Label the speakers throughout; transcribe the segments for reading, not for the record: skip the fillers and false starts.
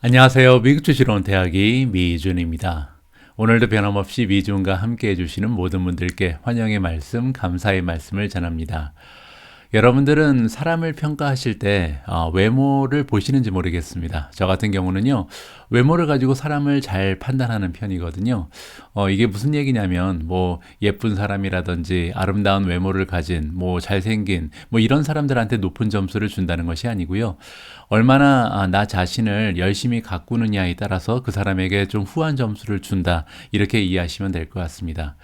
Speaker 1: 안녕하세요. 미국 주식론 대학이 미준입니다. 오늘도 변함없이 미준과 함께 해주시는 모든 분들께 환영의 말씀, 감사의 말씀을 전합니다. 여러분들은 사람을 평가하실 때 외모를 보시는지 모르겠습니다. 저 같은 경우는요, 외모를 가지고 사람을 잘 판단하는 편이거든요. 이게 무슨 얘기냐면, 뭐, 예쁜 사람이라든지 아름다운 외모를 가진, 뭐, 잘생긴, 뭐, 이런 사람들한테 높은 점수를 준다는 것이 아니고요. 얼마나 나 자신을 열심히 가꾸느냐에 따라서 그 사람에게 좀 후한 점수를 준다. 이렇게 이해하시면 될 것 같습니다.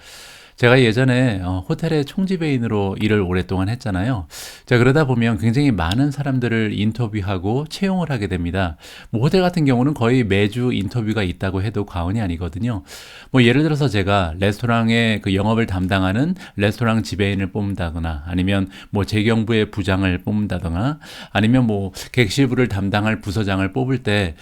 Speaker 1: 제가 예전에 호텔의 총지배인으로 일을 오랫동안 했잖아요. 자, 그러다 보면 굉장히 많은 사람들을 인터뷰하고 채용을 하게 됩니다. 뭐 호텔 같은 경우는 거의 매주 인터뷰가 있다고 해도 과언이 아니거든요. 뭐 예를 들어서 제가 레스토랑의 그 영업을 담당하는 레스토랑 지배인을 뽑는다거나 아니면 뭐 재경부의 부장을 뽑는다거나 아니면 뭐 객실부를 담당할 부서장을 뽑을 때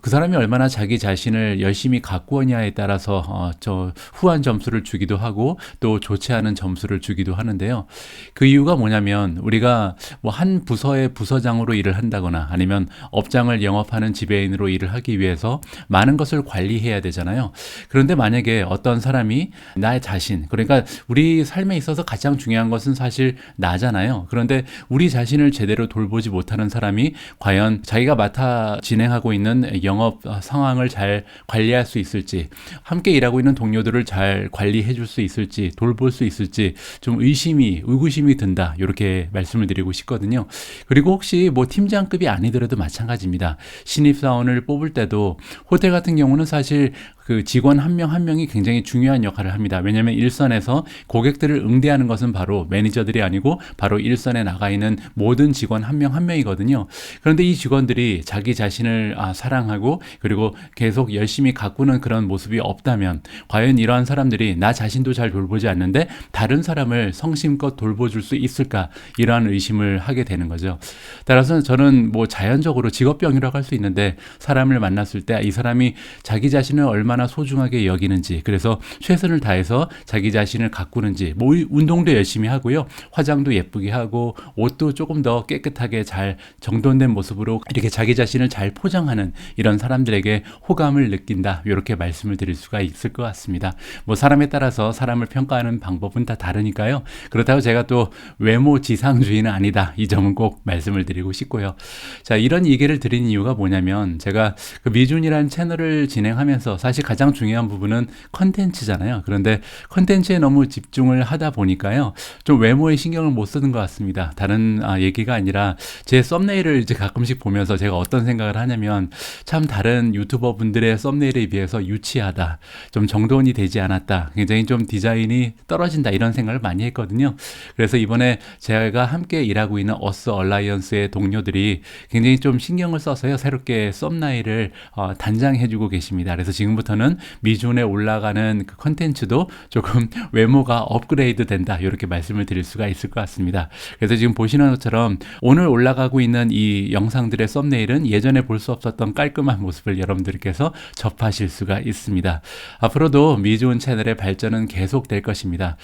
Speaker 1: 그 사람이 얼마나 자기 자신을 열심히 가꾸었냐에 따라서 저 후한 점수를 주기도 하고 또 좋지 않은 점수를 주기도 하는데요. 그 이유가 뭐냐면 우리가 뭐 한 부서의 부서장으로 일을 한다거나 아니면 업장을 영업하는 지배인으로 일을 하기 위해서 많은 것을 관리해야 되잖아요. 그런데 만약에 어떤 사람이 나의 자신, 그러니까 우리 삶에 있어서 가장 중요한 것은 사실 나잖아요. 그런데 우리 자신을 제대로 돌보지 못하는 사람이 과연 자기가 맡아 진행하고 있는 영업 상황을 잘 관리할 수 있을지, 함께 일하고 있는 동료들을 잘 관리해 줄 수 있을지, 돌볼 수 있을지 좀 의구심이 든다. 이렇게 말씀을 드리고 싶거든요. 그리고 혹시 뭐 팀장급이 아니더라도 마찬가지입니다. 신입사원을 뽑을 때도 호텔 같은 경우는 사실 그 직원 한 명 한 명이 굉장히 중요한 역할을 합니다. 왜냐하면 일선에서 고객들을 응대하는 것은 바로 매니저들이 아니고 바로 일선에 나가 있는 모든 직원 한 명 한 명이거든요. 그런데 이 직원들이 자기 자신을 사랑하고 그리고 계속 열심히 가꾸는 그런 모습이 없다면 과연 이러한 사람들이 나 자신도 잘 돌보지 않는데 다른 사람을 성심껏 돌보줄 수 있을까? 이러한 의심을 하게 되는 거죠. 따라서 저는 뭐 자연적으로 직업병이라고 할 수 있는데 사람을 만났을 때 이 사람이 자기 자신을 얼마나 소중하게 여기는지, 그래서 최선을 다해서 자기 자신을 가꾸는지, 뭐 운동도 열심히 하고요, 화장도 예쁘게 하고 옷도 조금 더 깨끗하게 잘 정돈된 모습으로 이렇게 자기 자신을 잘 포장하는 이런 사람들에게 호감을 느낀다, 이렇게 말씀을 드릴 수가 있을 것 같습니다. 뭐 사람에 따라서 사람을 평가하는 방법은 다 다르니까요. 그렇다고 제가 또 외모 지상주의는 아니다, 이 점은 꼭 말씀을 드리고 싶고요. 자, 이런 얘기를 드린 이유가 뭐냐면 제가 그 미준이라는 채널을 진행하면서 사실 가장 중요한 부분은 컨텐츠잖아요. 그런데 컨텐츠에 너무 집중을 하다 보니까요, 좀 외모에 신경을 못 쓰는 것 같습니다. 다른 얘기가 아니라 제 썸네일을 이제 가끔씩 보면서 제가 어떤 생각을 하냐면 참 다른 유튜버 분들의 썸네일에 비해서 유치하다, 좀 정돈이 되지 않았다, 굉장히 좀 디자인이 떨어진다, 이런 생각을 많이 했거든요. 그래서 이번에 제가 함께 일하고 있는 어스 얼라이언스의 동료들이 굉장히 좀 신경을 써서요, 새롭게 썸네일을 단장해주고 계십니다. 그래서 지금부터는 미준에 올라가는 그 컨텐츠도 조금 외모가 업그레이드 된다, 이렇게 말씀을 드릴 수가 있을 것 같습니다. 그래서 지금 보시는 것처럼 오늘 올라가고 있는 이 영상들의 썸네일은 예전에 볼 수 없었던 깔끔한 모습을 여러분들께서 접하실 수가 있습니다. 앞으로도 미준 채널의 발전은 계속될 것입니다.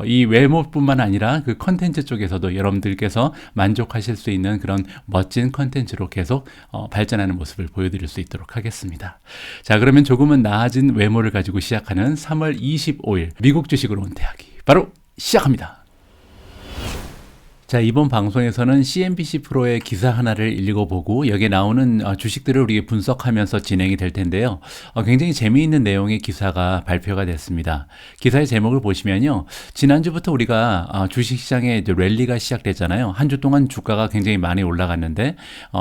Speaker 1: 이 외모뿐만 아니라 그 컨텐츠 쪽에서도 여러분들께서 만족하실 수 있는 그런 멋진 컨텐츠로 계속 발전하는 모습을 보여드릴 수 있도록 하겠습니다. 자, 그러면 조금은 나아진 외모를 가지고 시작하는 3월 25일 미국 주식으로 온 대학이 바로 시작합니다. 자, 이번 방송에서는 CNBC 프로의 기사 하나를 읽어보고 여기에 나오는 주식들을 우리가 분석하면서 진행이 될 텐데요. 굉장히 재미있는 내용의 기사가 발표가 됐습니다. 기사의 제목을 보시면요, 지난주부터 우리가 주식시장에 이제 랠리가 시작됐잖아요. 한 주 동안 주가가 굉장히 많이 올라갔는데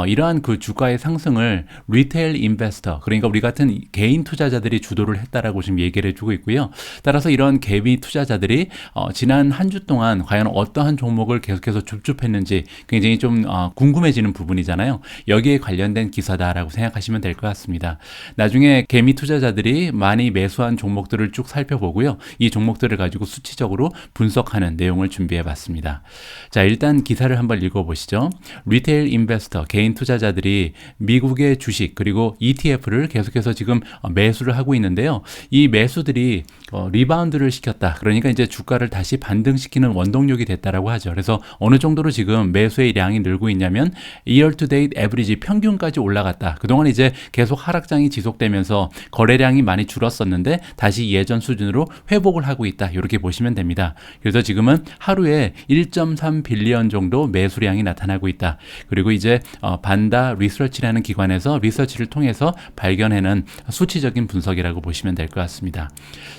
Speaker 1: 이러한 그 주가의 상승을 리테일 인베스터, 그러니까 우리 같은 개인 투자자들이 주도를 했다라고 지금 얘기를 해주고 있고요. 따라서 이런 개미 투자자들이 지난 한 주 동안 과연 어떠한 종목을 계속해서 줍줍했는지 굉장히 좀 궁금해지는 부분이잖아요. 여기에 관련된 기사다라고 생각하시면 될 것 같습니다. 나중에 개미 투자자들이 많이 매수한 종목들을 쭉 살펴보고요, 이 종목들을 가지고 수치적으로 분석하는 내용을 준비해 봤습니다. 자, 일단 기사를 한번 읽어보시죠. 리테일 인베스터, 개인 투자자들이 미국의 주식 그리고 ETF를 계속해서 지금 매수를 하고 있는데요, 이 매수들이 리바운드를 시켰다, 그러니까 이제 주가를 다시 반등시키는 원동력이 됐다라고 하죠. 그래서 어느 정도로 지금 매수의 량이 늘고 있냐면 year to date average 평균까지 올라갔다. 그동안 이제 계속 하락장이 지속되면서 거래량이 많이 줄었었는데 다시 예전 수준으로 회복을 하고 있다. 이렇게 보시면 됩니다. 그래서 지금은 하루에 1.3 빌리언 정도 매수량이 나타나고 있다. 그리고 이제 반다 리서치라는 기관에서 리서치를 통해서 발견해낸 수치적인 분석이라고 보시면 될 것 같습니다.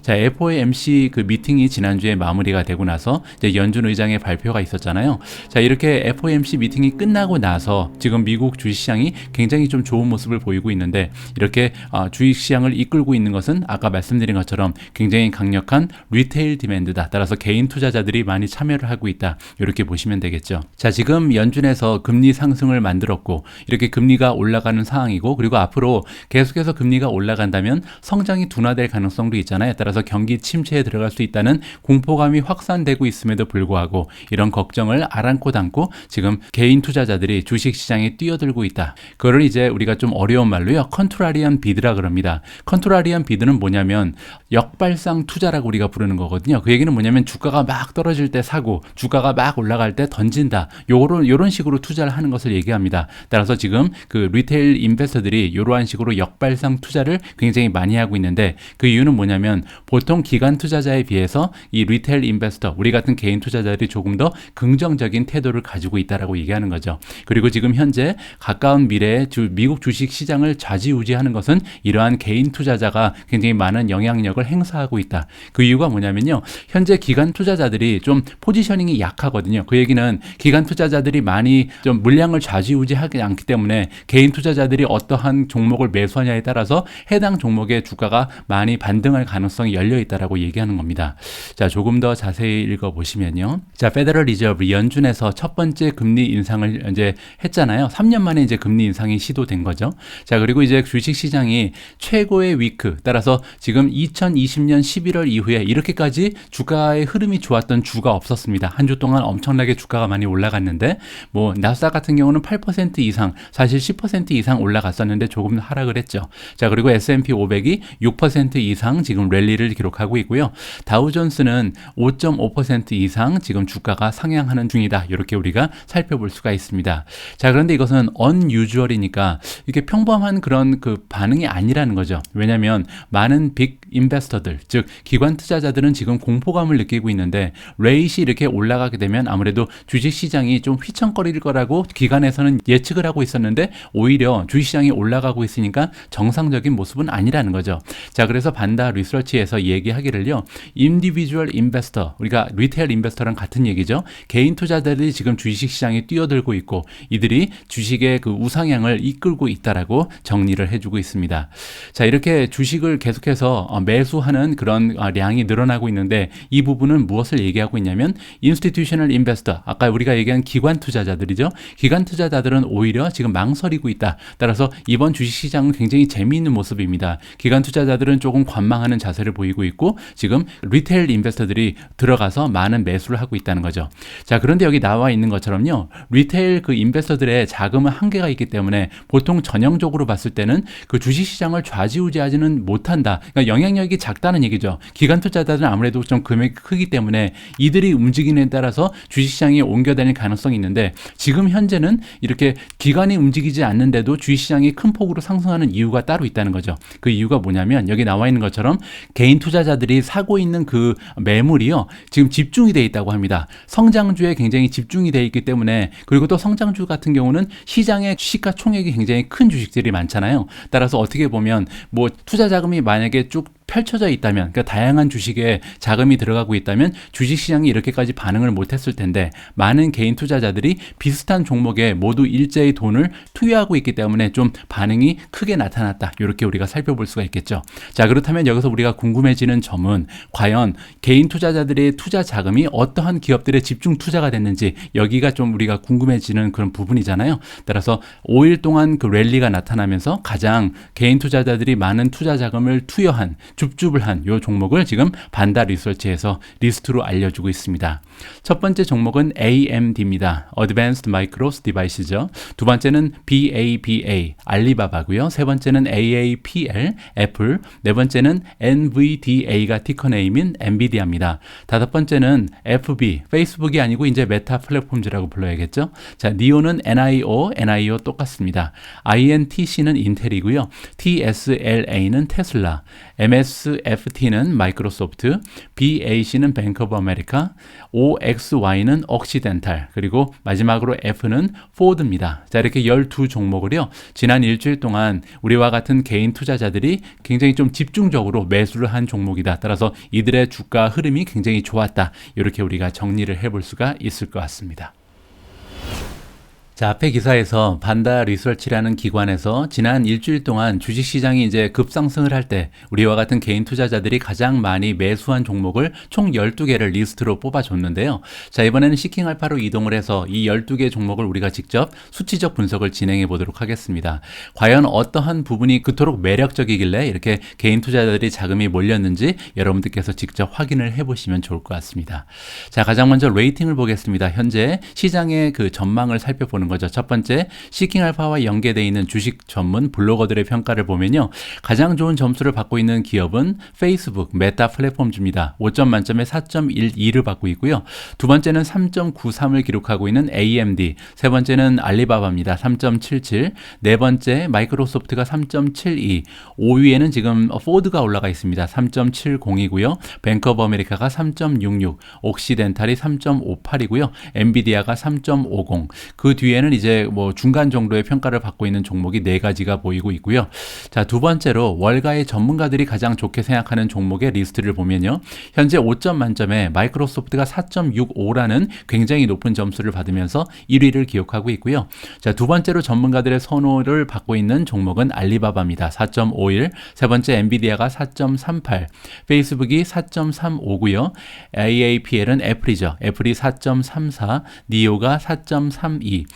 Speaker 1: 자, FOMC 그 미팅이 지난주에 마무리가 되고 나서 이제 연준 의장의 발표가 있었잖아요. 자, 이렇게 FOMC 미팅이 끝나고 나서 지금 미국 주식시장이 굉장히 좀 좋은 모습을 보이고 있는데 이렇게 주식시장을 이끌고 있는 것은 아까 말씀드린 것처럼 굉장히 강력한 리테일 디맨드다. 따라서 개인 투자자들이 많이 참여를 하고 있다. 이렇게 보시면 되겠죠. 자, 지금 연준에서 금리 상승을 만들었고 이렇게 금리가 올라가는 상황이고 그리고 앞으로 계속해서 금리가 올라간다면 성장이 둔화될 가능성도 있잖아요. 따라서 경기 침체에 들어갈 수 있다는 공포감이 확산되고 있음에도 불구하고 이런 걱정을 아랑코 담고 지금 개인 투자자들이 주식시장에 뛰어들고 있다. 그걸 이제 우리가 좀 어려운 말로요. 컨트라리안 비드라 그럽니다. 컨트라리안 비드는 뭐냐면 역발상 투자라고 우리가 부르는 거거든요. 그 얘기는 뭐냐면 주가가 막 떨어질 때 사고 주가가 막 올라갈 때 던진다. 요런 식으로 투자를 하는 것을 얘기합니다. 따라서 지금 그 리테일 인베스터들이 이러한 식으로 역발상 투자를 굉장히 많이 하고 있는데 그 이유는 뭐냐면 보통 기관 투자자에 비해서 이 리테일 인베스터, 우리 같은 개인 투자자들이 조금 더 긍정적인 태도를 가지고 있다라고 얘기하는 거죠. 그리고 지금 현재 가까운 미래에 미국 주식 시장을 좌지우지하는 것은 이러한 개인 투자자가 굉장히 많은 영향력을 행사하고 있다. 그 이유가 뭐냐면요. 현재 기관 투자자들이 좀 포지셔닝이 약하거든요. 그 얘기는 기관 투자자들이 많이 좀 물량을 좌지우지하지 않기 때문에 개인 투자자들이 어떠한 종목을 매수하냐에 따라서 해당 종목의 주가가 많이 반등할 가능성이 열려 있다라고 얘기하는 겁니다. 자, 조금 더 자세히 읽어보시면요. 자, 페더럴 리저브 연준에서 첫 번째 금리 인상을 이제 했잖아요. 3년 만에 이제 금리 인상이 시도된 거죠. 자, 그리고 이제 주식 시장이 최고의 위크, 따라서 지금 2020년 11월 이후에 이렇게까지 주가의 흐름이 좋았던 주가 없었습니다. 한 주 동안 엄청나게 주가가 많이 올라갔는데 뭐 나스닥 같은 경우는 8% 이상, 사실 10% 이상 올라갔었는데 조금 하락을 했죠. 자, 그리고 S&P 500이 6% 이상 지금 랠리를 기록하고 있고요. 다우존스는 5.5% 이상 지금 주가가 상향하는 중이다. 이렇게 우리가 살펴볼 수가 있습니다. 자, 그런데 이것은 unusual이니까 이게 평범한 그런 그 반응이 아니라는 거죠. 왜냐하면 많은 빅 인베스터들, 즉 기관 투자자들은 지금 공포감을 느끼고 있는데 레이시 이렇게 올라가게 되면 아무래도 주식시장이 좀 휘청거릴 거라고 기관에서는 예측을 하고 있었는데 오히려 주식시장이 올라가고 있으니까 정상적인 모습은 아니라는 거죠. 자, 그래서 반다 리서치에서 얘기하기를요. 인디비주얼 인베스터, 우리가 리테일 인베스터랑 같은 얘기죠. 개인 투자자들이 지금 주식시장에 뛰어들고 있고 이들이 주식의 그 우상향을 이끌고 있다라고 정리를 해주고 있습니다. 자, 이렇게 주식을 계속해서 매수하는 그런 량이 늘어나고 있는데 이 부분은 무엇을 얘기하고 있냐면 인스티튜셔널 인베스터, 아까 우리가 얘기한 기관 투자자들이죠. 기관 투자자들은 오히려 지금 망설이고 있다. 따라서 이번 주식시장은 굉장히 재미있는 모습입니다. 기관 투자자들은 조금 관망하는 자세를 보이고 있고 지금 리테일 인베스터들이 들어가서 많은 매수를 하고 있다는 거죠. 자, 그런데 여기 나와 있는 것처럼요. 리테일 그 인베스터들의 자금은 한계가 있기 때문에 보통 전형적으로 봤을 때는 그 주식시장을 좌지우지하지는 못한다. 그러니까 영향력이 작다는 얘기죠. 기관 투자자들은 아무래도 좀 금액이 크기 때문에 이들이 움직이는 데 따라서 주식시장이 옮겨다닐 가능성이 있는데 지금 현재는 이렇게 기관이 움직이지 않는데도 주식시장이 큰 폭으로 상승하는 이유가 따로 있다는 거죠. 그 이유가 뭐냐면 여기 나와 있는 것처럼 개인 투자자들이 사고 있는 그 매물이요. 지금 집중이 되어 있다고 합니다. 성장주에 굉장히 집중이 되어 있기 때문에 그리고 또 성장주 같은 경우는 시장의 시가총액이 굉장히 큰 주식들이 많잖아요. 따라서 어떻게 보면 뭐 투자 자금이 만약에 쭉 펼쳐져 있다면, 그러니까 다양한 주식에 자금이 들어가고 있다면 주식시장이 이렇게까지 반응을 못했을 텐데 많은 개인 투자자들이 비슷한 종목에 모두 일제히 돈을 투여하고 있기 때문에 좀 반응이 크게 나타났다. 이렇게 우리가 살펴볼 수가 있겠죠. 자, 그렇다면 여기서 우리가 궁금해지는 점은 과연 개인 투자자들의 투자 자금이 어떠한 기업들의 집중 투자가 됐는지 여기가 좀 우리가 궁금해지는 그런 부분이잖아요. 따라서 5일 동안 그 랠리가 나타나면서 가장 개인 투자자들이 많은 투자 자금을 투여한 줍줍을 요 종목을 지금 반다 리서치에서 리스트로 알려주고 있습니다. 첫 번째 종목은 AMD입니다. Advanced Micro Devices죠. 두 번째는 BABA, 알리바바고요. 세 번째는 AAPL, 애플. 네 번째는 NVDA가 티커 네임인 엔비디아입니다. 다섯 번째는 FB, 페이스북이 아니고 이제 메타 플랫폼즈라고 불러야겠죠. 자, 니오는 NIO 똑같습니다. INTC는 인텔이고요. TSLA는 테슬라, MSFT는 마이크로소프트, BAC는 뱅크 오브 아메리카, OXY는 옥시덴탈, 그리고 마지막으로 F는 포드입니다. 자, 이렇게 12종목을요. 지난 일주일 동안 우리와 같은 개인 투자자들이 굉장히 좀 집중적으로 매수를 한 종목이다. 따라서 이들의 주가 흐름이 굉장히 좋았다. 이렇게 우리가 정리를 해볼 수가 있을 것 같습니다. 자, 앞에 기사에서 반다 리서치라는 기관에서 지난 일주일 동안 주식시장이 이제 급상승을 할 때 우리와 같은 개인 투자자들이 가장 많이 매수한 종목을 총 12개를 리스트로 뽑아줬는데요. 자, 이번에는 시킹알파로 이동을 해서 이 12개 종목을 우리가 직접 수치적 분석을 진행해 보도록 하겠습니다. 과연 어떠한 부분이 그토록 매력적이길래 이렇게 개인 투자자들이 자금이 몰렸는지 여러분들께서 직접 확인을 해보시면 좋을 것 같습니다. 자, 가장 먼저 레이팅을 보겠습니다. 현재 시장의 그 전망을 살펴보는 거죠. 첫 번째, 시킹알파와 연계되어 있는 주식 전문 블로거들의 평가를 보면요. 가장 좋은 점수를 받고 있는 기업은 페이스북, 메타 플랫폼즈입니다. 5점 만점에 4.12를 받고 있고요. 두 번째는 3.93을 기록하고 있는 AMD, 세 번째는 알리바바입니다. 3.77, 네 번째 마이크로소프트가 3.72, 5위에는 지금 포드가 올라가 있습니다. 3.70이고요. 뱅크 오브 아메리카가 3.66, 옥시덴탈이 3.58이고요. 엔비디아가 3.50, 그 뒤에는 이제 뭐 중간 정도의 평가를 받고 있는 종목이 4가지가 보이고 있고요. 자, 두 번째로 월가의 전문가들이 가장 좋게 생각하는 종목의 리스트를 보면요. 현재 5점 만점에 마이크로소프트가 4.65라는 굉장히 높은 점수를 받으면서 1위를 기록하고 있고요. 자, 두 번째로 전문가들의 선호를 받고 있는 종목은 알리바바입니다. 4.51, 세 번째 엔비디아가 4.38, 페이스북이 4.35고요. AAPL은 애플이죠. 애플이 4.34, 니오가 4.32,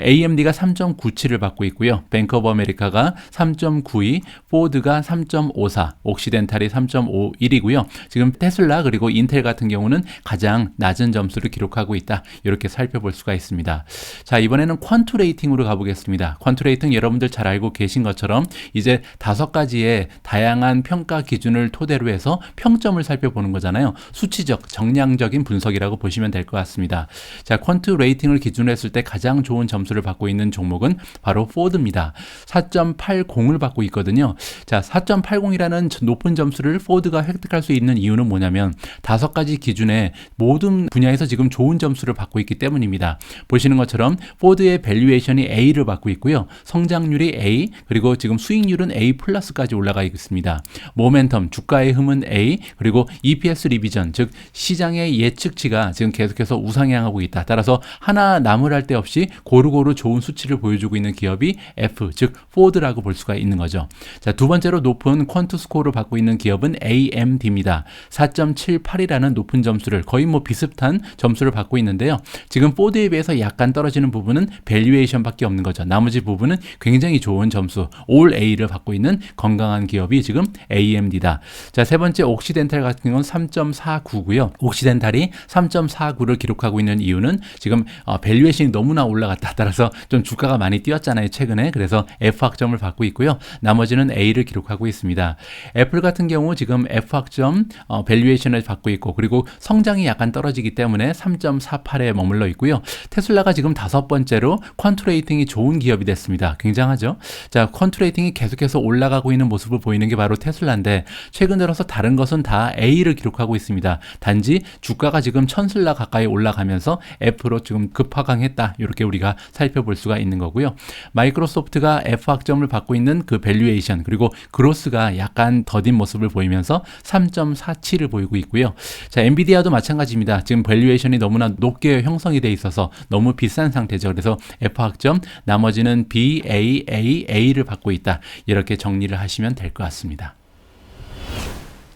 Speaker 1: AMD가 3.97을 받고 있고요. 뱅크 오브 아메리카가 3.92, 포드가 3.54, 옥시덴탈이 3.51이고요. 지금 테슬라 그리고 인텔 같은 경우는 가장 낮은 점수를 기록하고 있다. 이렇게 살펴볼 수가 있습니다. 자, 이번에는 퀀투 레이팅으로 가보겠습니다. 퀀투 레이팅 여러분들 잘 알고 계신 것처럼 이제 5가지의 다양한 평가 기준을 토대로 해서 평점을 살펴보는 거잖아요. 수치적, 정량적인 분석이라고 보시면 될 것 같습니다. 자, 퀀투 레이팅을 기준으로 했을 때 가장 좋은 점수를 받고 있는 종목은 바로 포드입니다. 4.80을 받고 있거든요. 자, 4.80이라는 높은 점수를 포드가 획득할 수 있는 이유는 뭐냐면 5가지 기준에 모든 분야에서 지금 좋은 점수를 받고 있기 때문입니다. 보시는 것처럼 포드의 밸류에이션이 A를 받고 있고요. 성장률이 A, 그리고 지금 수익률은 A 플러스까지 올라가 있습니다. 모멘텀, 주가의 흠은 A, 그리고 EPS 리비전, 즉 시장의 예측치가 지금 계속해서 우상향하고 있다. 따라서 하나 나무랄 데 없이 고루고루 좋은 수치를 보여주고 있는 기업이 F, 즉 포드라고 볼 수가 있는 거죠. 자, 두 번째로 높은 퀀투 스코어를 받고 있는 기업은 AMD입니다. 4.78이라는 높은 점수를 거의 뭐 비슷한 점수를 받고 있는데요. 지금 포드에 비해서 약간 떨어지는 부분은 밸류에이션밖에 없는 거죠. 나머지 부분은 굉장히 좋은 점수, 올 A를 받고 있는 건강한 기업이 지금 AMD다. 자, 세 번째 옥시덴탈 같은 경우는 3.49고요. 옥시덴탈이 3.49를 기록하고 있는 이유는 지금 밸류에이션이 너무나 올라갔다. 따라서 좀 주가가 많이 뛰었잖아요, 최근에. 그래서 F 학점을 받고 있고요. 나머지는 A를 기록하고 있습니다. 애플 같은 경우 지금 F 학점 밸류에이션을 받고 있고, 그리고 성장이 약간 떨어지기 때문에 3.48에 머물러 있고요. 테슬라가 지금 5번째로 퀀투 레이팅이 좋은 기업이 됐습니다. 굉장하죠? 자, 퀀투 레이팅이 계속해서 올라가고 있는 모습을 보이는 게 바로 테슬라인데, 최근 들어서 다른 것은 다 A를 기록하고 있습니다. 단지 주가가 지금 1000슬라 가까이 올라가면서 F로 지금 급하강했다. 이렇게 우리가 살펴볼 수가 있는 거고요. 마이크로소프트가 F 학점을 받고 있는 그 밸류에이션, 그리고 그로스가 약간 더딘 모습을 보이면서 3.47을 보이고 있고요. 자, 엔비디아도 마찬가지입니다. 지금 밸류에이션이 너무나 높게 형성이 돼 있어서 너무 비싼 상태죠. 그래서 F 학점, 나머지는 BAAA를 받고 있다. 이렇게 정리를 하시면 될 것 같습니다.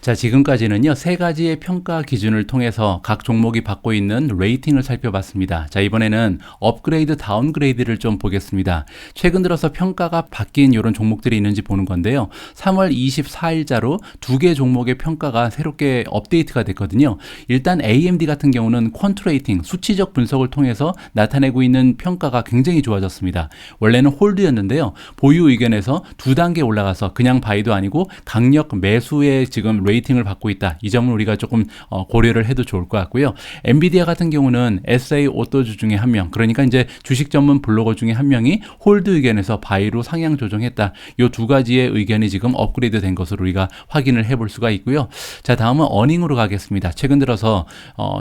Speaker 1: 자, 지금까지는요, 세 가지의 평가 기준을 통해서 각 종목이 받고 있는 레이팅을 살펴봤습니다. 자, 이번에는 업그레이드, 다운그레이드를 좀 보겠습니다. 최근 들어서 평가가 바뀐 이런 종목들이 있는지 보는 건데요. 3월 24일자로 두 개 종목의 평가가 새롭게 업데이트가 됐거든요. 일단 AMD 같은 경우는 퀀트 레이팅, 수치적 분석을 통해서 나타내고 있는 평가가 굉장히 좋아졌습니다. 원래는 홀드였는데요. 보유 의견에서 두 단계 올라가서 그냥 바이도 아니고 강력 매수에 지금 레이팅을 받고 있다. 이 점을 우리가 조금 고려를 해도 좋을 것 같고요. 엔비디아 같은 경우는 SA 오또주 중에 한 명, 그러니까 이제 주식 전문 블로거 중에 한 명이 홀드 의견에서 바이로 상향 조정했다. 이 두 가지의 의견이 지금 업그레이드 된 것으로 우리가 확인을 해볼 수가 있고요. 자, 다음은 어닝으로 가겠습니다. 최근 들어서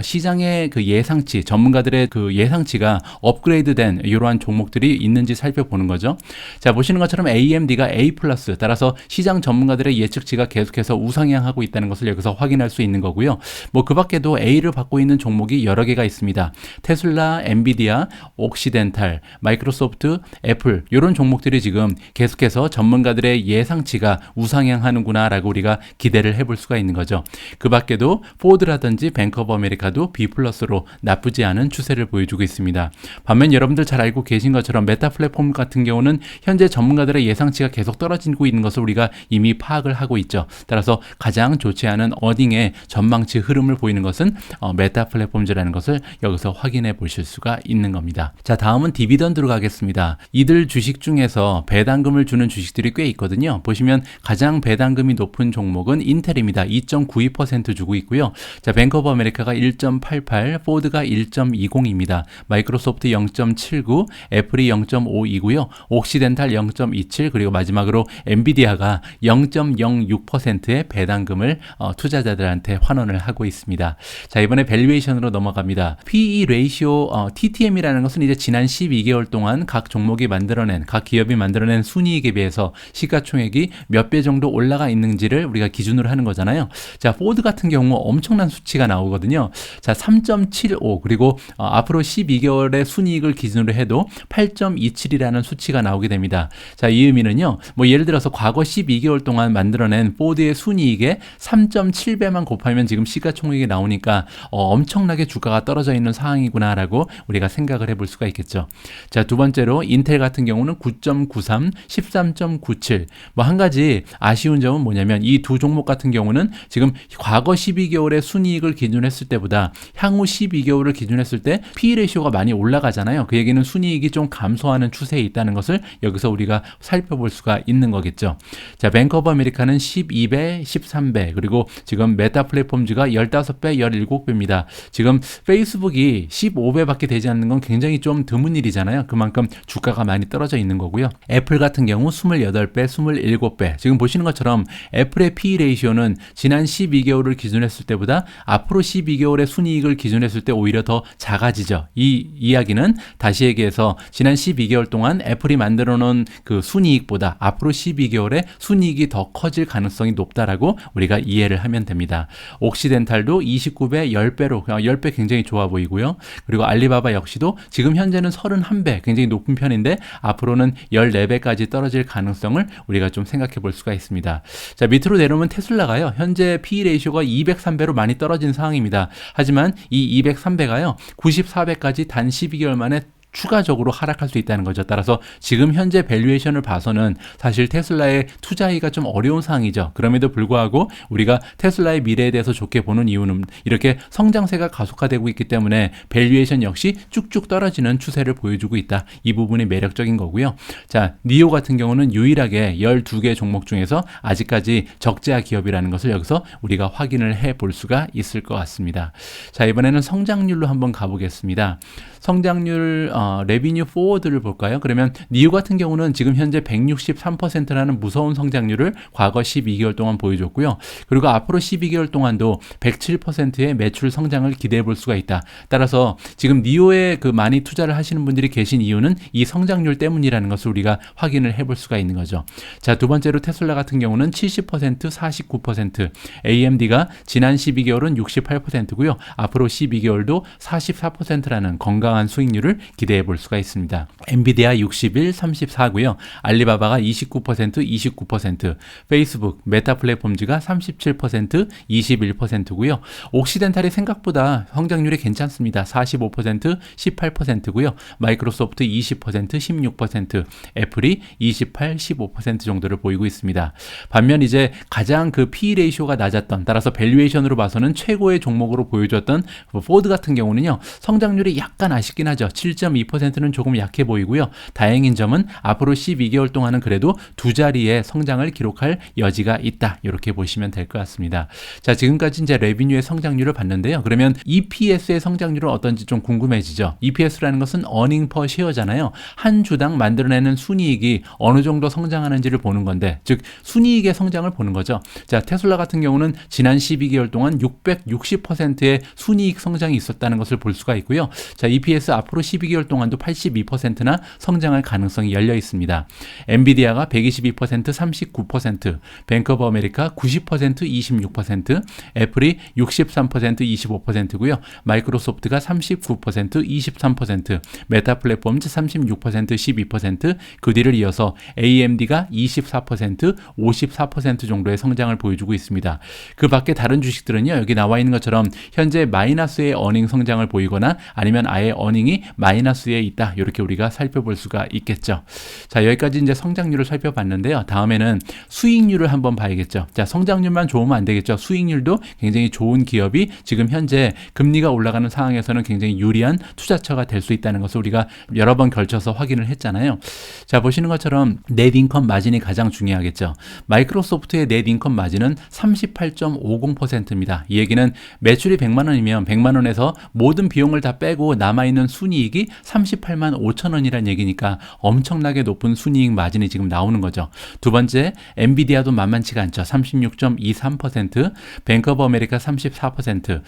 Speaker 1: 시장의 그 예상치, 전문가들의 그 예상치가 업그레이드 된 이러한 종목들이 있는지 살펴보는 거죠. 자, 보시는 것처럼 AMD가 A+, 따라서 시장 전문가들의 예측치가 계속해서 우상향하고 있다는 것을 여기서 확인할 수 있는 거고요. 뭐 그 밖에도 A를 받고 있는 종목이 여러 개가 있습니다. 테슬라, 엔비디아, 옥시덴탈, 마이크로소프트, 애플 이런 종목들이 지금 계속해서 전문가들의 예상치가 우상향하는구나 라고 우리가 기대를 해볼 수가 있는 거죠. 그 밖에도 포드라든지 뱅크 오브 아메리카도 B+로 나쁘지 않은 추세를 보여주고 있습니다. 반면 여러분들 잘 알고 계신 것처럼 메타 플랫폼 같은 경우는 현재 전문가들의 예상치가 계속 떨어지고 있는 것을 우리가 이미 파악을 하고 있죠. 따라서 가장 좋지 않은 어닝의 전망치 흐름을 보이는 것은 메타 플랫폼즈라는 것을 여기서 확인해 보실 수가 있는 겁니다. 자, 다음은 디비던드로 가겠습니다. 이들 주식 중에서 배당금을 주는 주식들이 꽤 있거든요. 보시면 가장 배당금이 높은 종목은 인텔입니다. 2.92% 주고 있고요. 자, 뱅크 오브 아메리카가 1.88, 포드가 1.20입니다. 마이크로소프트 0.79, 애플이 0.52고요. 옥시덴탈 0.27, 그리고 마지막으로 엔비디아가 0.06%의 배당금을 투자자들한테 환원을 하고 있습니다. 자, 이번에 밸류에이션으로 넘어갑니다. PE 레이시오 TTM이라는 것은 이제 지난 12개월 동안 각 종목이 만들어낸, 각 기업이 만들어낸 순이익에 비해서 시가총액이 몇 배 정도 올라가 있는지를 우리가 기준으로 하는 거잖아요. 자, 포드 같은 경우 엄청난 수치가 나오거든요. 자, 3.75, 그리고 앞으로 12개월의 순이익을 기준으로 해도 8.27이라는 수치가 나오게 됩니다. 자, 이 의미는요, 뭐 예를 들어서 과거 12개월 동안 만들어낸 포드의 순이익에 3.7배만 곱하면 지금 시가총액이 나오니까 엄청나게 주가가 떨어져 있는 상황이구나라고 우리가 생각을 해볼 수가 있겠죠. 자, 두 번째로 인텔 같은 경우는 9.93, 13.97. 뭐 한 가지 아쉬운 점은 뭐냐면 이 두 종목 같은 경우는 지금 과거 12개월의 순이익을 기준했을 때보다 향후 12개월을 기준했을 때 PE 레이시오가 많이 올라가잖아요. 그 얘기는 순이익이 좀 감소하는 추세에 있다는 것을 여기서 우리가 살펴볼 수가 있는 거겠죠. 자, 뱅크 오브 아메리카는 12배, 13배, 그리고 지금 메타 플랫폼즈가 15배, 17배입니다. 지금 페이스북이 15배밖에 되지 않는 건 굉장히 좀 드문 일이잖아요. 그만큼 주가가 많이 떨어져 있는 거고요. 애플 같은 경우 28배, 27배. 지금 보시는 것처럼 애플의 PE 레이시오는 지난 12개월을 기준했을 때보다 앞으로 12개월의 순이익을 기준했을 때 오히려 더 작아지죠. 이 이야기는 다시 얘기해서 지난 12개월 동안 애플이 만들어 놓은 그 순이익보다 앞으로 12개월에 순이익이 더 커질 가능성이 높다라고 우리가 이해를 하면 됩니다. 옥시덴탈도 29배, 10배로 10배 굉장히 좋아 보이고요. 그리고 알리바바 역시도 지금 현재는 31배 굉장히 높은 편인데 앞으로는 14배까지 떨어질 가능성을 우리가 좀 생각해 볼 수가 있습니다. 자, 밑으로 내려오면 테슬라가요. 현재 PE 레이시오가 203배로 많이 떨어진 상황입니다. 하지만 이 203배가요. 94배까지 단 12개월 만에 추가적으로 하락할 수 있다는 거죠. 따라서 지금 현재 밸류에이션을 봐서는 사실 테슬라의 투자하기가 좀 어려운 상황이죠. 그럼에도 불구하고 우리가 테슬라의 미래에 대해서 좋게 보는 이유는 이렇게 성장세가 가속화되고 있기 때문에 밸류에이션 역시 쭉쭉 떨어지는 추세를 보여주고 있다. 이 부분이 매력적인 거고요. 자, 니오 같은 경우는 유일하게 12개 종목 중에서 아직까지 적자 기업이라는 것을 여기서 우리가 확인을 해 볼 수가 있을 것 같습니다. 자, 이번에는 성장률로 한번 가보겠습니다. 성장률 레비뉴 포워드를 볼까요? 그러면 니오 같은 경우는 지금 현재 163%라는 무서운 성장률을 과거 12개월 동안 보여줬고요. 그리고 앞으로 12개월 동안도 107%의 매출 성장을 기대해 볼 수가 있다. 따라서 지금 니오에 그 많이 투자를 하시는 분들이 계신 이유는 이 성장률 때문이라는 것을 우리가 확인을 해볼 수가 있는 거죠. 자, 두 번째로 테슬라 같은 경우는 70%, 49%, AMD가 지난 12개월은 68%고요. 앞으로 12개월도 44%라는 건강한 수익률을 기대 기대해 볼 수가 있습니다. 엔비디아 61, 34고요. 알리바바가 29%, 29%, 페이스북, 메타 플랫폼즈가 37%, 21%고요. 옥시덴탈이 생각보다 성장률이 괜찮습니다. 45%, 18%고요. 마이크로소프트 20%, 16%, 애플이 28, 15% 정도를 보이고 있습니다. 반면 이제 가장 그 P/E 레이쇼가 낮았던, 따라서 밸류에이션으로 봐서는 최고의 종목으로 보여줬던 포드 같은 경우는요, 성장률이 약간 아쉽긴 하죠. 7.2%는 조금 약해 보이고요. 다행인 점은 앞으로 12개월 동안은 그래도 두 자리의 성장을 기록할 여지가 있다. 이렇게 보시면 될 것 같습니다. 자, 지금까지 이제 레비뉴의 성장률을 봤는데요. 그러면 EPS의 성장률은 어떤지 좀 궁금해지죠. EPS라는 것은 earning per share잖아요. 한 주당 만들어내는 순이익이 어느 정도 성장하는지를 보는 건데, 즉 순이익의 성장을 보는 거죠. 자, 테슬라 같은 경우는 지난 12개월 동안 660%의 순이익 성장이 있었다는 것을 볼 수가 있고요. 자, EPS 앞으로 12개월 동안도 82%나 성장할 가능성이 열려 있습니다. 엔비디아가 122%, 39%, 뱅크 오브 아메리카 90%, 26%, 애플이 63%, 25%고요. 마이크로소프트가 39%, 23%, 메타 플랫폼즈 36%, 12%, 그 뒤를 이어서 AMD가 24%, 54% 정도의 성장을 보여주고 있습니다. 그 밖에 다른 주식들은요, 여기 나와 있는 것처럼 현재 마이너스의 어닝 성장을 보이거나 아니면 아예 어닝이 마이너스에 있다. 이렇게 우리가 살펴볼 수가 있겠죠. 자, 여기까지 이제 성장률을 살펴봤는데요. 다음에는 수익률을 한번 봐야겠죠. 자, 성장률만 좋으면 안 되겠죠. 수익률도 굉장히 좋은 기업이 지금 현재 금리가 올라가는 상황에서는 굉장히 유리한 투자처가 될 수 있다는 것을 우리가 여러 번 걸쳐서 확인을 했잖아요. 자, 보시는 것처럼 넷 인컴 마진이 가장 중요하겠죠. 마이크로소프트의 넷 인컴 마진은 38.50%입니다. 이 얘기는 매출이 100만 원이면 100만 원에서 모든 비용을 다 빼고 남아있는 순이익이 38만 5천 원이란 얘기니까 엄청나게 높은 순이익 마진이 지금 나오는 거죠. 두 번째, 엔비디아도 만만치가 않죠. 36.23%, 뱅크 오브 아메리카 34%,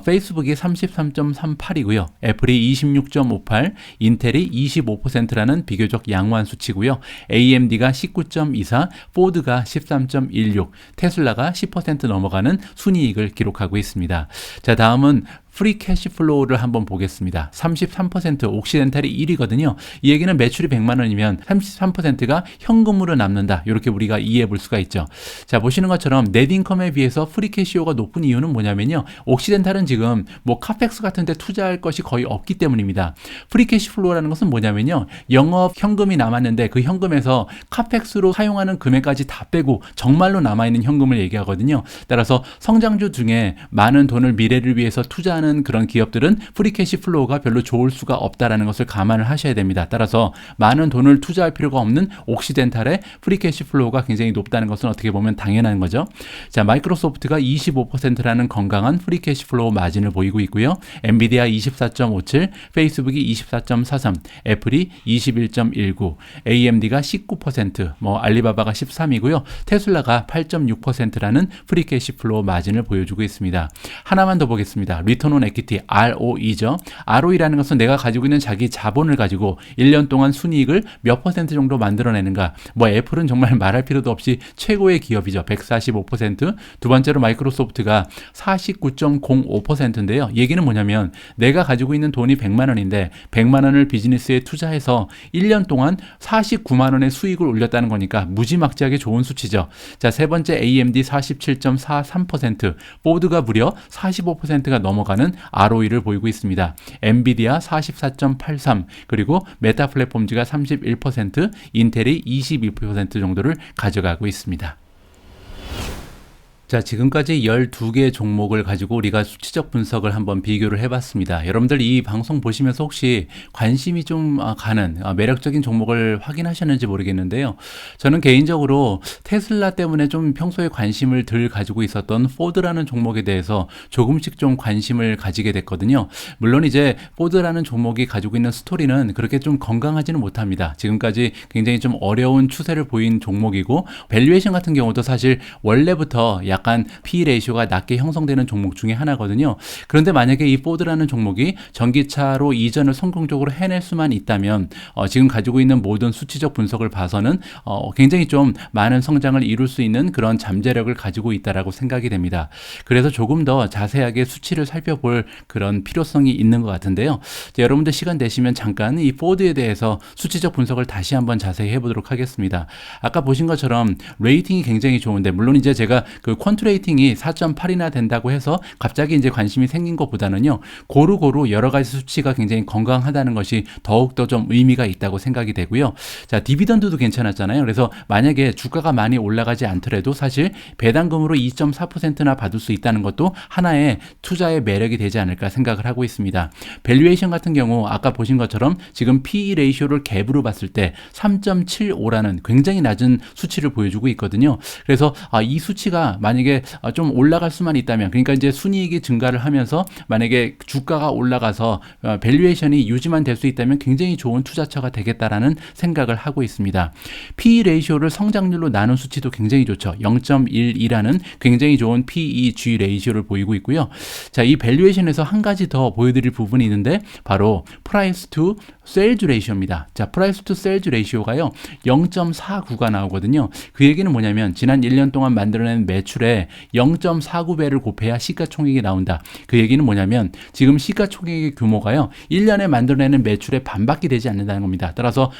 Speaker 1: 페이스북이 33.38이고요. 애플이 26.58, 인텔이 25%라는 비교적 양호한 수치고요. AMD가 19.24, 포드가 13.16, 테슬라가 10% 넘어가는 순이익을 기록하고 있습니다. 자, 다음은 프리 캐시 플로우를 한번 보겠습니다. 33%, 옥시덴탈이 1위거든요. 이 얘기는 매출이 100만 원이면 33%가 현금으로 남는다. 이렇게 우리가 이해해 볼 수가 있죠. 자, 보시는 것처럼 넷 인컴에 비해서 프리 캐시오가 높은 이유는 뭐냐면요. 옥시덴탈은 지금 뭐 카펙스 같은 데 투자할 것이 거의 없기 때문입니다. 프리 캐시 플로우라는 것은 뭐냐면요. 영업 현금이 남았는데 그 현금에서 카펙스로 사용하는 금액까지 다 빼고 정말로 남아있는 현금을 얘기하거든요. 따라서 성장주 중에 많은 돈을 미래를 위해서 투자하는 그런 기업들은 프리캐시 플로우가 별로 좋을 수가 없다라는 것을 감안을 하셔야 됩니다. 따라서 많은 돈을 투자할 필요가 없는 옥시덴탈의 프리캐시 플로우가 굉장히 높다는 것은 어떻게 보면 당연한 거죠. 자, 마이크로소프트가 25%라는 건강한 프리캐시 플로우 마진을 보이고 있고요. 엔비디아 24.57, 페이스북이 24.43, 애플이 21.19, AMD가 19%, 알리바바가 13이고요. 테슬라가 8.6%라는 프리캐시 플로우 마진을 보여주고 있습니다. 하나만 더 보겠습니다. 리턴 온 에퀴티, ROE죠. ROE라는 것은 내가 가지고 있는 자기 자본을 가지고 1년 동안 순이익을 몇 퍼센트 정도 만들어내는가. 애플은 정말 말할 필요도 없이 최고의 기업이죠. 145%. 두 번째로 마이크로소프트가 49.05%인데요. 얘기는 뭐냐면 내가 가지고 있는 돈이 100만 원인데 100만 원을 비즈니스에 투자해서 1년 동안 49만 원의 수익을 올렸다는 거니까 무지막지하게 좋은 수치죠. 자, 세 번째 AMD 47.43%, 포드가 무려 45%가 넘어가는 ROE를 보이고 있습니다. 엔비디아 44.83, 그리고 메타 플랫폼즈가 31%, 인텔이 22% 정도를 가져가고 있습니다. 자, 지금까지 12개 종목을 가지고 우리가 수치적 분석을 한번 비교를 해봤습니다. 여러분들 이 방송 보시면서 혹시 관심이 좀 가는 매력적인 종목을 확인하셨는지 모르겠는데요. 저는 개인적으로 테슬라 때문에 좀 평소에 관심을 덜 가지고 있었던 포드라는 종목에 대해서 조금씩 좀 관심을 가지게 됐거든요. 물론 이제 포드라는 종목이 가지고 있는 스토리는 그렇게 좀 건강하지는 못합니다. 지금까지 굉장히 좀 어려운 추세를 보인 종목이고, 밸류에이션 같은 경우도 사실 원래부터 약 약간 P/E 레이쇼가 낮게 형성되는 종목 중에 하나거든요. 그런데 만약에 이 포드라는 종목이 전기차로 이전을 성공적으로 해낼 수만 있다면 지금 가지고 있는 모든 수치적 분석을 봐서는 굉장히 좀 많은 성장을 이룰 수 있는 그런 잠재력을 가지고 있다라고 생각이 됩니다. 그래서 조금 더 자세하게 수치를 살펴볼 그런 필요성이 있는 것 같은데요. 여러분들 시간 되시면 잠깐 이 포드에 대해서 수치적 분석을 다시 한번 자세히 해보도록 하겠습니다. 아까 보신 것처럼 레이팅이 굉장히 좋은데, 물론 이제 제가 그 퀀트 레이팅이 4.8이나 된다고 해서 갑자기 이제 관심이 생긴 것보다는요, 고루고루 여러 가지 수치가 굉장히 건강하다는 것이 더욱더 좀 의미가 있다고 생각이 되고요. 자, 디비던드도 괜찮았잖아요. 그래서 만약에 주가가 많이 올라가지 않더라도 사실 배당금으로 2.4%나 받을 수 있다는 것도 하나의 투자의 매력이 되지 않을까 생각을 하고 있습니다. 밸류에이션 같은 경우 아까 보신 것처럼 지금 P/E 레이쇼를 갭으로 봤을 때 3.75라는 굉장히 낮은 수치를 보여주고 있거든요. 그래서 이 수치가 만약에 좀 올라갈 수만 있다면, 그러니까 이제 순이익이 증가를 하면서 만약에 주가가 올라가서 밸류에이션이 유지만 될 수 있다면 굉장히 좋은 투자처가 되겠다라는 생각을 하고 있습니다. P/E 레이쇼를 성장률로 나눈 수치도 굉장히 좋죠. 0.12라는 굉장히 좋은 PEG 레이쇼를 보이고 있고요. 자, 이 밸류에이션에서 한 가지 더 보여드릴 부분이 있는데 바로 프라이스 투 세일즈 레이쇼입니다. 자, 프라이스 투 세일즈 레이쇼가요 0.49가 나오거든요. 그 얘기는 뭐냐면 지난 1년 동안 만들어낸 매출에 0.49배를 곱해야 시가총액이 나온다. 그 얘기는 뭐냐면 지금 시가총액의 규모가요 1년에 만들어내는 매출의 반밖에 되지 않는다는 겁니다. 따라서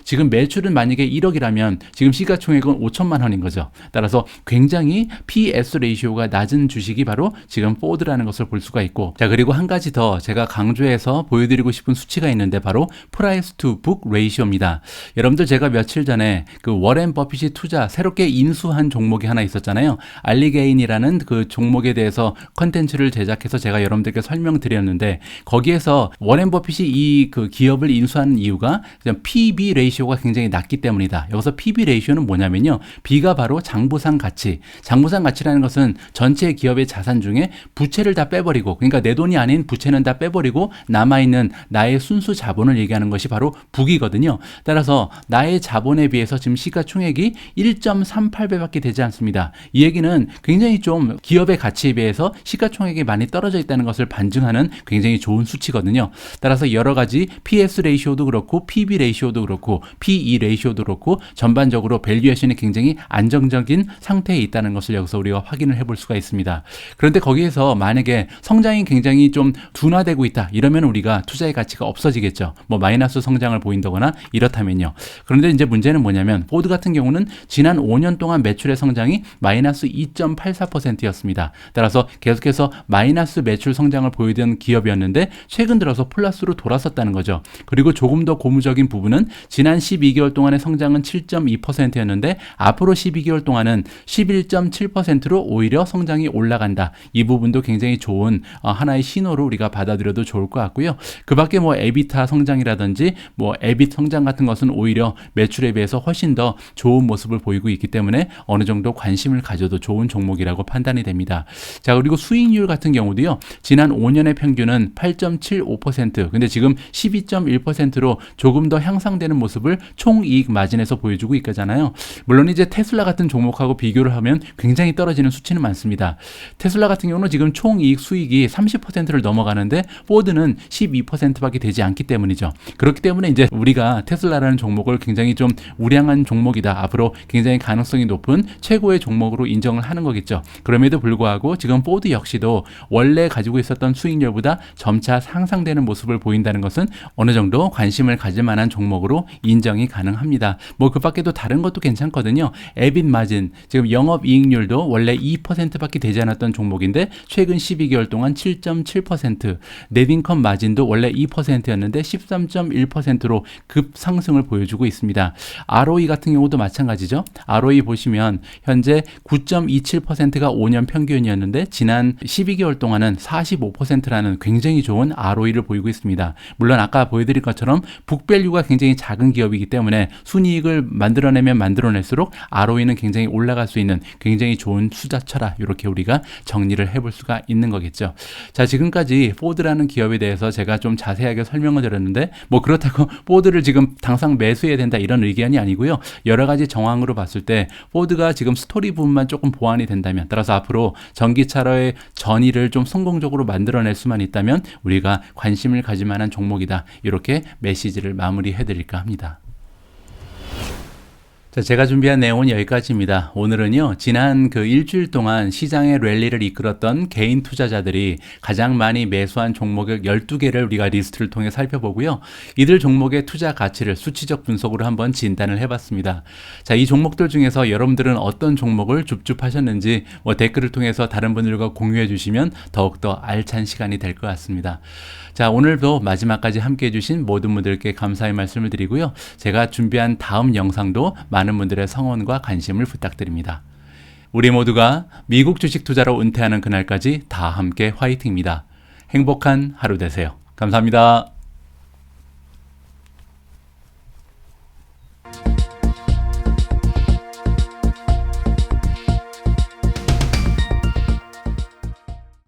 Speaker 1: 지금 매출은 만약에 1억이라면 지금 시가총액은 5천만 원인 거죠. 따라서 굉장히 PS 레이쇼가 낮은 주식이 바로 지금 포드라는 것을 볼 수가 있고, 자, 그리고 한 가지 더 제가 강조해서 보여드리고 싶은 수치가 있는데 바로 프라이스 투 북 레이쇼입니다. 여러분들 제가 며칠 전에 그 워렌 버핏이 새롭게 인수한 종목이 하나 있었잖아요. 알리게인이라는 그 종목에 대해서 컨텐츠를 제작해서 제가 여러분들께 설명드렸는데, 거기에서 워렌 버핏이 이 그 기업을 인수하는 이유가 PB 레이쇼가 굉장히 낮기 때문이다. 여기서 PB 레이쇼는 뭐냐면요, B가 바로 장부상 가치. 장부상 가치라는 것은 전체 기업의 자산 중에 부채를 다 빼버리고, 그러니까 내 돈이 아닌 부채는 다 빼버리고 남아있는 나의 순수 자본을 얘기하는 것이 바로 북이거든요. 따라서 나의 자본에 비해서 지금 시가총액이 1.38배밖에 되지 않습니다. 이 얘기는 굉장히 좀 기업의 가치에 비해서 시가총액이 많이 떨어져 있다는 것을 반증하는 굉장히 좋은 수치거든요. 따라서 여러 가지 PS 레이쇼도 그렇고 PB 레이쇼도 그렇고 PE 레이쇼도 그렇고 전반적으로 밸류에이션이 굉장히 안정적인 상태에 있다는 것을 여기서 우리가 확인을 해볼 수가 있습니다. 그런데 거기에서 만약에 성장이 굉장히 좀 둔화되고 있다 이러면 우리가 투자의 가치가 없어지겠죠. 뭐 마이너스 성장을 보인다거나 이렇다면요. 그런데 이제 문제는 뭐냐면 포드 같은 경우는 지난 5년 동안 매출의 성장이 마이너스 2.84%였습니다. 따라서 계속해서 마이너스 매출 성장을 보이던 기업이었는데 최근 들어서 플러스로 돌아섰다는 거죠. 그리고 조금 더 고무적인 부분은 지난 12개월 동안의 성장은 7.2%였는데 앞으로 12개월 동안은 11.7%로 오히려 성장이 올라간다. 이 부분도 굉장히 좋은 하나의 신호로 우리가 받아들여도 좋을 것 같고요. 그 밖에 뭐 에비타 성장이라든지 뭐 에빗 성장 같은 것은 오히려 매출에 비해서 훨씬 더 좋은 모습을 보이고 있기 때문에 어느 정도 관심을 가져도 좋은 종목이라고 판단이 됩니다. 자, 그리고 수익률 같은 경우도요. 지난 5년의 평균은 8.75%, 근데 지금 12.1%로 조금 더 향상되는 모습을 총이익 마진에서 보여주고 있잖아요. 물론 이제 테슬라 같은 종목하고 비교를 하면 굉장히 떨어지는 수치는 많습니다. 테슬라 같은 경우는 지금 총이익 수익이 30%를 넘어가는데 포드는 12%밖에 되지 않기 때문이죠. 그렇기 때문에 이제 우리가 테슬라라는 종목을 굉장히 좀 우량한 종목이다. 앞으로 굉장히 가능성이 높은 최고의 종목으로 인정을 하는 거겠죠. 그럼에도 불구하고 지금 포드 역시도 원래 가지고 있었던 수익률보다 점차 상승되는 모습을 보인다는 것은 어느 정도 관심을 가질 만한 종목으로 인정이 가능합니다. 뭐 그 밖에도 다른 것도 괜찮거든요. 에빗 마진, 지금 영업이익률도 원래 2%밖에 되지 않았던 종목인데 최근 12개월 동안 7.7%, 넷인컴 마진도 원래 2%였는데 13.1%로 급상승을 보여주고 있습니다. ROE 같은 경우도 마찬가지죠. ROE 보시면 현재 9.27%가 5년 평균이었는데 지난 12개월 동안은 45%라는 굉장히 좋은 ROE를 보이고 있습니다. 물론 아까 보여드린 것처럼 북밸류가 굉장히 작은 기업이기 때문에 순이익을 만들어내면 만들어낼수록 ROE는 굉장히 올라갈 수 있는 굉장히 좋은 투자처라 이렇게 우리가 정리를 해볼 수가 있는 거겠죠. 자, 지금까지 포드라는 기업에 대해서 제가 좀 자세하게 설명을 드렸는데 뭐 그렇다고 포드를 지금 당장 매수해야 된다 이런 의견이 아니고요. 여러 가지 정황으로 봤을 때 포드가 지금 스토리 부분만 조금 보완이 된다면, 따라서 앞으로 전기차로의 전의를 좀 성공적으로 만들어낼 수만 있다면 우리가 관심을 가질 만한 종목이다. 이렇게 메시지를 마무리해 드릴까 합니다. 자, 제가 준비한 내용은 여기까지입니다. 오늘은요, 지난 일주일 동안 시장의 랠리를 이끌었던 개인 투자자들이 가장 많이 매수한 종목의 12개를 우리가 리스트를 통해 살펴보고요. 이들 종목의 투자 가치를 수치적 분석으로 한번 진단을 해봤습니다. 자, 이 종목들 중에서 여러분들은 어떤 종목을 줍줍하셨는지 댓글을 통해서 다른 분들과 공유해 주시면 더욱더 알찬 시간이 될 것 같습니다. 자, 오늘도 마지막까지 함께 해주신 모든 분들께 감사의 말씀을 드리고요. 제가 준비한 다음 영상도 많은 분들의 성원과 관심을 부탁드립니다. 우리 모두가 미국 주식 투자로 은퇴하는 그날까지 다 함께 화이팅입니다. 행복한 하루 되세요. 감사합니다.